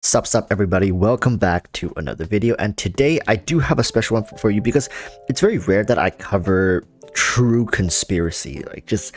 Sup everybody, welcome back to another video, and today I do have a special one for you because it's very rare that I cover true conspiracy, like just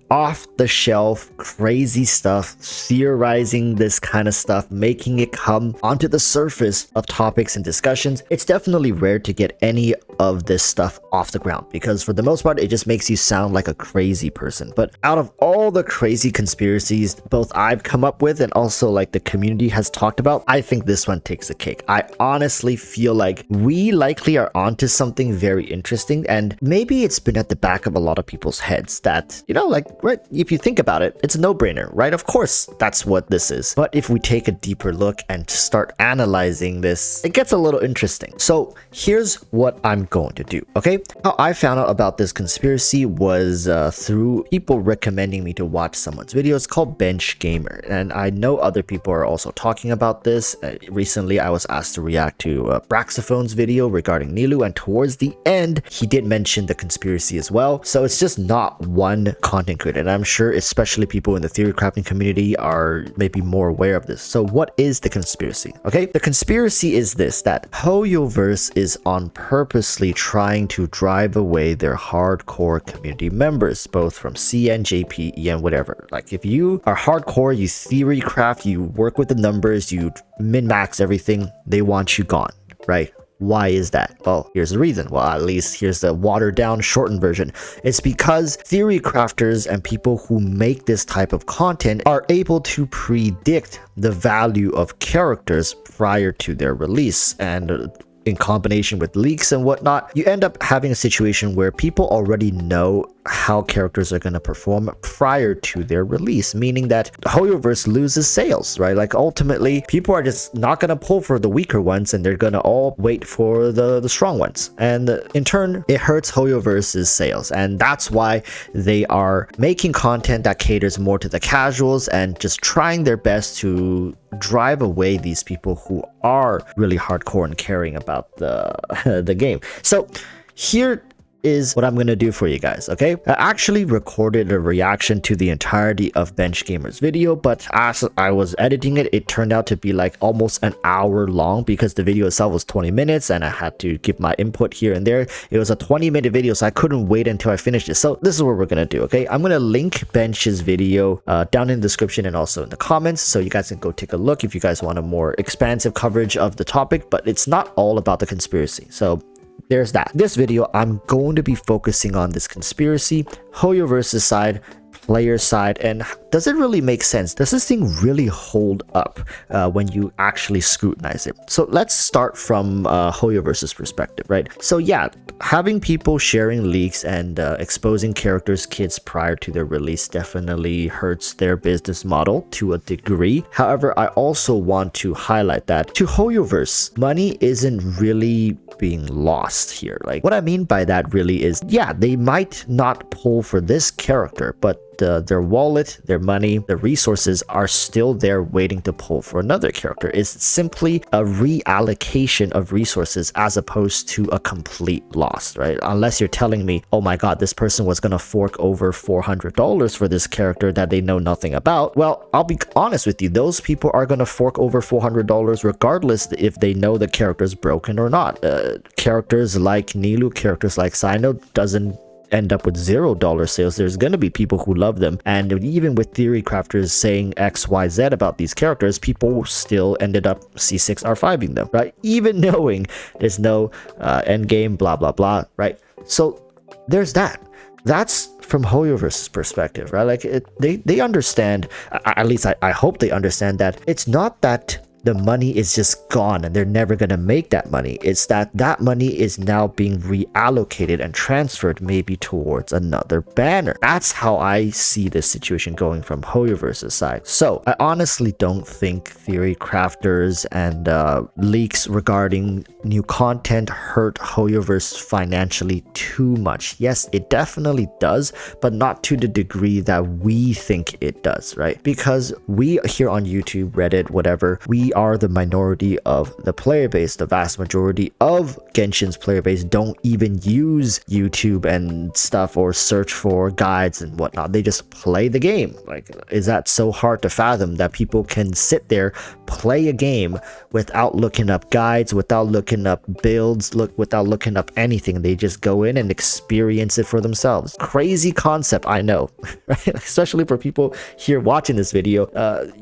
off the shelf crazy stuff, theorizing this kind of stuff, making it come onto the surface of topics and discussions. It's definitely rare to get any of this stuff off the ground because for the most part it just makes you sound like a crazy person. But out of all the crazy conspiracies both I've come up with and also like the community has talked about, I think this one takes the cake. I honestly feel like we likely are onto something very interesting, and maybe it's been at the back of a lot of people's heads that, you know, like, right, if you think about it, it's a no-brainer, right? Of course that's what this is. But if we take a deeper look and start analyzing this, it gets a little interesting. So here's what I'm going to do, okay? How I found out about this conspiracy was through people recommending me to watch someone's video. It's called Bench Gamer, and I know other people are also talking about this. Recently I was asked to react to Braxophone's video regarding Nilu, and towards the end he did mention the conspiracy as well. So it's just not one content creator, and I'm sure especially people in the theory crafting community are maybe more aware of this. So what is the conspiracy? Okay, the conspiracy is this: that HoYoVerse is on purposely trying to drive away their hardcore community members, both from CN, JP, EN, whatever. Like if you are hardcore, you theory craft, you work with the numbers, you min-max everything, they want you gone, right? Why is that? Well, here's the reason. Well, at least here's the watered down shortened version. It's because theory crafters and people who make this type of content are able to predict the value of characters prior to their release, and in combination with leaks and whatnot, you end up having a situation where people already know how characters are going to perform prior to their release, meaning that HoYoVerse loses sales, right? Like ultimately people are just not going to pull for the weaker ones and they're going to all wait for the strong ones, and in turn it hurts HoYoVerse's sales. And that's why they are making content that caters more to the casuals and just trying their best to drive away these people who are really hardcore and caring about the game. So here is what I'm gonna do for you guys, okay? I actually recorded a reaction to the entirety of Bench Gamer's video, but as I was editing it, it turned out to be like almost an hour long because the video itself was 20 minutes and I had to give my input here and there. It was a 20-minute video, so I couldn't wait until I finished it. So this is what we're gonna do, okay? I'm gonna link Bench's video down in the description and also in the comments, so you guys can go take a look if you guys want a more expansive coverage of the topic, but it's not all about the conspiracy. So there's that. This video, I'm going to be focusing on this conspiracy, HoYoVerse's side, player side, and does it really make sense? Does this thing really hold up when you actually scrutinize it? So let's start from HoYoVerse's perspective, right? So yeah, having people sharing leaks and exposing characters' kits prior to their release definitely hurts their business model to a degree. However, I also want to highlight that to HoYoVerse, money isn't really being lost here. Like what I mean by that really is, yeah, they might not pull for this character, but their wallet, their money, their resources are still there waiting to pull for another character. It's simply a reallocation of resources as opposed to a complete loss, right? Unless you're telling me, oh my god, this person was gonna fork over $400 for this character that they know nothing about. Well, I'll be honest with you, those people are gonna fork over $400 regardless if they know the character's broken or not. Characters like Nilu, characters like Sino doesn't end up with $0 sales. There's going to be people who love them, and even with theory crafters saying XYZ about these characters, people still ended up C6 R5ing them, right? Even knowing there's no end game, blah blah blah, right? So there's that. That's from HoYoVerse's perspective, right? Like they understand, at least I hope they understand, that it's not that the money is just gone and they're never going to make that money. It's that that money is now being reallocated and transferred maybe towards another banner. That's how I see this situation going from HoYoVerse's side. So I honestly don't think theory crafters and leaks regarding new content hurt HoYoVerse financially too much. Yes, it definitely does, but not to the degree that we think it does, right? Because we here on YouTube, Reddit, whatever, we we are the minority of the player base. The vast majority of Genshin's player base don't even use YouTube and stuff or search for guides and whatnot. They just play the game. Like, is that so hard to fathom that people can sit there, play a game without looking up guides, without looking up builds, without looking up anything? They just go in and experience it for themselves. Crazy concept, I know, right? Especially for people here watching this video.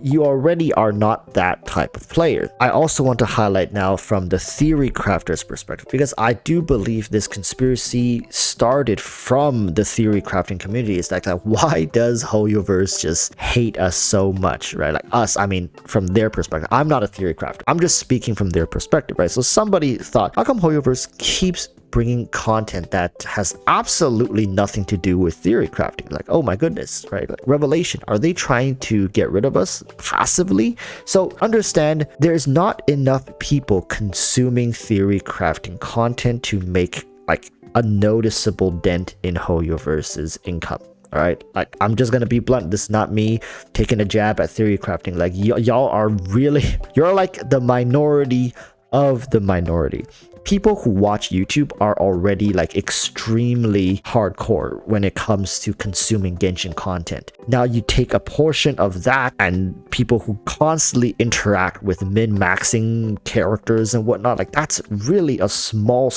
You already are not that type of player. I also want to highlight now from the theory crafters perspective, because I do believe this conspiracy started from the theory crafting community. It's like why does HoYoverse just hate us so much, right? Like us, I mean, from their perspective. I'm not a theory crafter. I'm just speaking from their perspective, right? So somebody thought, how come HoYoverse keeps bringing content that has absolutely nothing to do with theory crafting? Like, oh my goodness, right? Like, revelation. Are they trying to get rid of us passively? So understand, there's not enough people consuming theory crafting content to make like a noticeable dent in HoYoverse's income. All right, like, I'm just gonna be blunt. This is not me taking a jab at theory crafting. Like, y'all are really, you're like the minority of the minority. People who watch YouTube are already like extremely hardcore when it comes to consuming Genshin content. Now you take a portion of that and people who constantly interact with min-maxing characters and whatnot, like that's really a small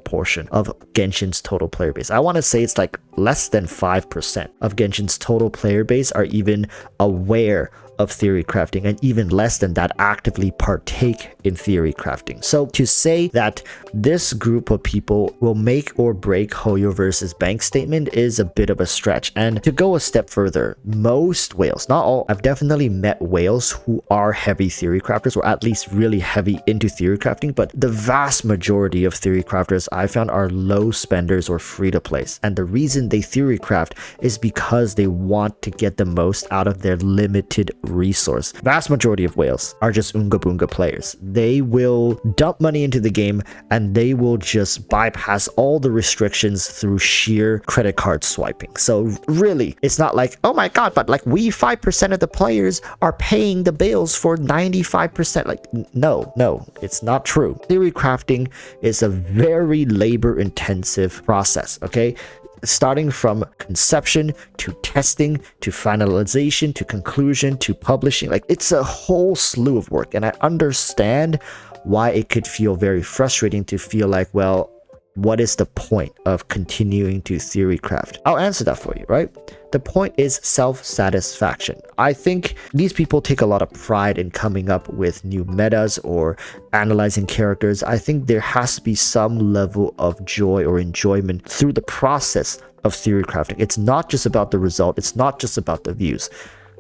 portion of Genshin's total player base. I want to say it's like less than 5% of Genshin's total player base are even aware of theory crafting, and even less than that actively partake in theory crafting. So to say that this group of people will make or break HoYoverse's bank statement is a bit of a stretch. And to go a step further, most whales, not all, I've definitely met whales who are heavy theory crafters, or at least really heavy into theory crafting, but the vast majority of theory crafters I found are low spenders or free to plays. And the reason they theory craft is because they want to get the most out of their limited resource. Vast majority of whales are just Unga Boonga players. They will dump money into the game and they will just bypass all the restrictions through sheer credit card swiping. So really, it's not like, oh my god, but like we 5% of the players are paying the bills for 95%. Like, no, it's not true. Theory crafting is a very labor intensive process, okay? Starting from conception to testing to finalization to conclusion to publishing. Like, it's a whole slew of work, and I understand why it could feel very frustrating to feel like, well, what is the point of continuing to theory craft? I'll answer that for you, right? The point is self-satisfaction. I think these people take a lot of pride in coming up with new metas or analyzing characters. I think there has to be some level of joy or enjoyment through the process of theory crafting. It's not just about the result. It's not just about the views.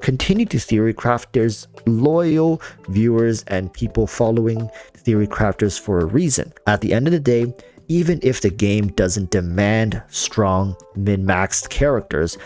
Continue to theory craft. There's loyal viewers and people following theory crafters for a reason. At the end of the day, even if the game doesn't demand strong min-maxed characters,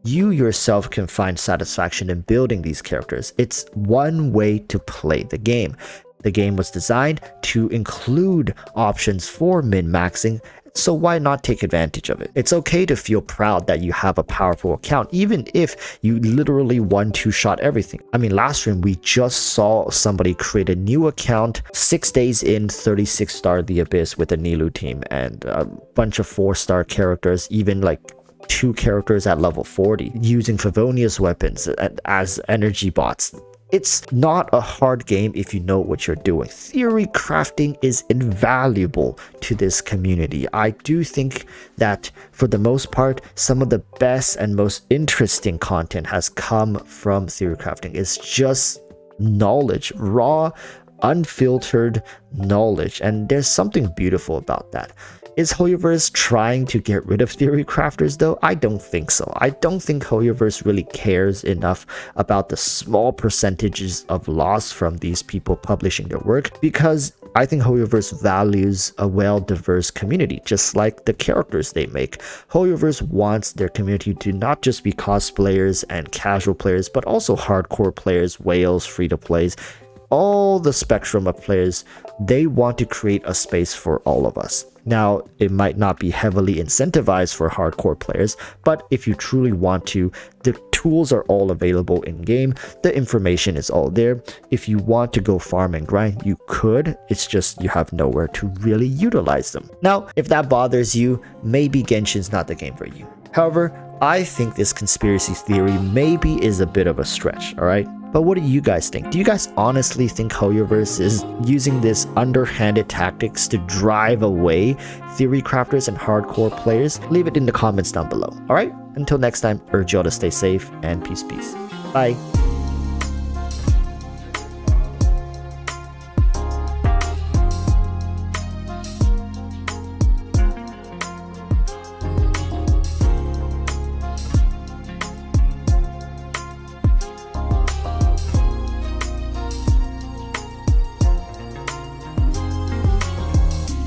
you yourself can find satisfaction in building these characters. It's one way to play the game. The game was designed to include options for min-maxing, so why not take advantage of it? It's okay to feel proud that you have a powerful account, even if you literally 1-2-shot everything. I mean, last stream, we just saw somebody create a new account, 6 days in, 36-star The Abyss with the Nilu team, and a bunch of 4-star characters, even like 2 characters at level 40, using Favonia's weapons as energy bots. It's not a hard game if you know what you're doing. Theory crafting is invaluable to this community. I do think that for the most part, some of the best and most interesting content has come from theory crafting. It's just knowledge, raw, unfiltered knowledge, and there's something beautiful about that. Is HoYoverse trying to get rid of theory crafters though? I don't think so. I don't think HoYoverse really cares enough about the small percentages of loss from these people publishing their work, because I think HoYoverse values a well-diverse community, just like the characters they make. HoYoverse wants their community to not just be cosplayers and casual players, but also hardcore players, whales, free-to-plays, all the spectrum of players. They want to create a space for all of us. Now, it might not be heavily incentivized for hardcore players, but if you truly want to tools are all available in game. The information is all there. If you want to go farm and grind, you could. It's just you have nowhere to really utilize them. Now, if that bothers you, maybe Genshin's not the game for you. However, I think this conspiracy theory maybe is a bit of a stretch, alright? But what do you guys think? Do you guys honestly think Hoyoverse is using this underhanded tactics to drive away theory crafters and hardcore players? Leave it in the comments down below, alright? Until next time, urge y'all to stay safe and peace. Bye.